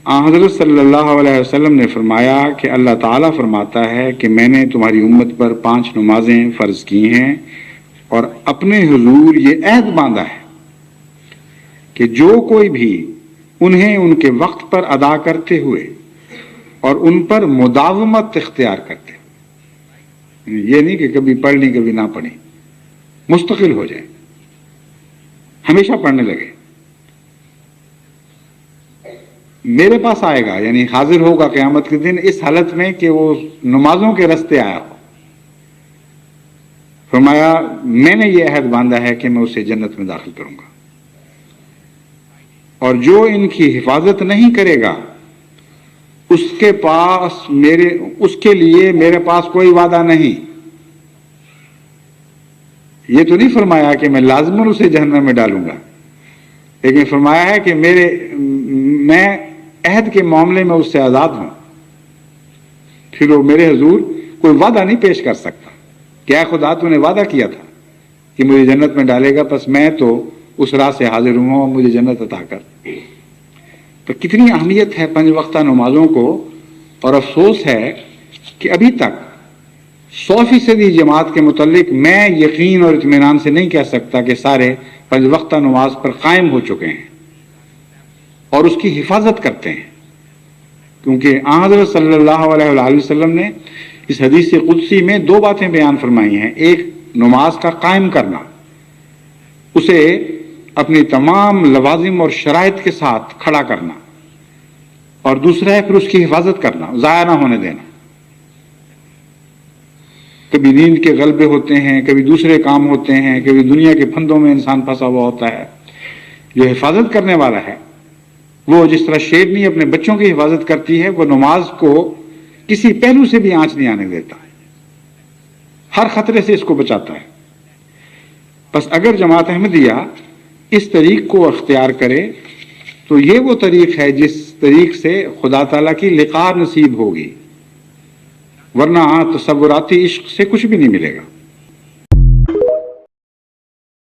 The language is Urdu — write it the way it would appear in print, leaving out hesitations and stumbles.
حضرت صلی اللہ علیہ وسلم نے فرمایا کہ اللہ تعالیٰ فرماتا ہے کہ میں نے تمہاری امت پر 5 نمازیں فرض کی ہیں اور اپنے حضور یہ عہد باندھا ہے کہ جو کوئی بھی انہیں ان کے وقت پر ادا کرتے ہوئے اور ان پر مداومت اختیار کرتے، یہ نہیں کہ کبھی پڑھ لیں کبھی نہ پڑھیں، مستقل ہو جائیں، ہمیشہ پڑھنے لگے، میرے پاس آئے گا، یعنی حاضر ہوگا قیامت کے دن اس حالت میں کہ وہ نمازوں کے رستے آیا ہو۔ فرمایا میں نے یہ عہد باندھا ہے کہ میں اسے جنت میں داخل کروں گا، اور جو ان کی حفاظت نہیں کرے گا اس کے لیے میرے پاس کوئی وعدہ نہیں۔ یہ تو نہیں فرمایا کہ میں لازماً اسے جہنم میں ڈالوں گا، لیکن فرمایا ہے کہ میں عہد کے معاملے میں اس سے آزاد ہوں، پھر وہ میرے حضور کوئی وعدہ نہیں پیش کر سکتا کہ اے خدا تو نے وعدہ کیا تھا کہ مجھے جنت میں ڈالے گا، پس میں تو اس راہ سے حاضر ہوں اور مجھے جنت عطا کر۔ تو کتنی اہمیت ہے 5 وقتہ نمازوں کو، اور افسوس ہے کہ ابھی تک 100% جماعت کے متعلق میں یقین اور اطمینان سے نہیں کہہ سکتا کہ سارے 5 وقتہ نماز پر قائم ہو چکے ہیں اور اس کی حفاظت کرتے ہیں، کیونکہ حضرت صلی اللہ علیہ وآلہ وسلم نے اس حدیث قدسی میں 2 باتیں بیان فرمائی ہیں۔ ایک نماز کا قائم کرنا، اسے اپنی تمام لوازم اور شرائط کے ساتھ کھڑا کرنا، اور دوسرا ہے پھر اس کی حفاظت کرنا، ضائع نہ ہونے دینا۔ کبھی نیند کے غلبے ہوتے ہیں، کبھی دوسرے کام ہوتے ہیں، کبھی دنیا کے پھندوں میں انسان پھنسا ہوا ہوتا ہے۔ جو حفاظت کرنے والا ہے وہ جس طرح شیرنی اپنے بچوں کی حفاظت کرتی ہے، وہ نماز کو کسی پہلو سے بھی آنچ نہیں آنے دیتا ہے، ہر خطرے سے اس کو بچاتا ہے۔ بس اگر جماعت احمدیہ اس طریق کو اختیار کرے تو یہ وہ طریق ہے جس طریق سے خدا تعالیٰ کی لقاء نصیب ہوگی، ورنہ تصوراتی عشق سے کچھ بھی نہیں ملے گا۔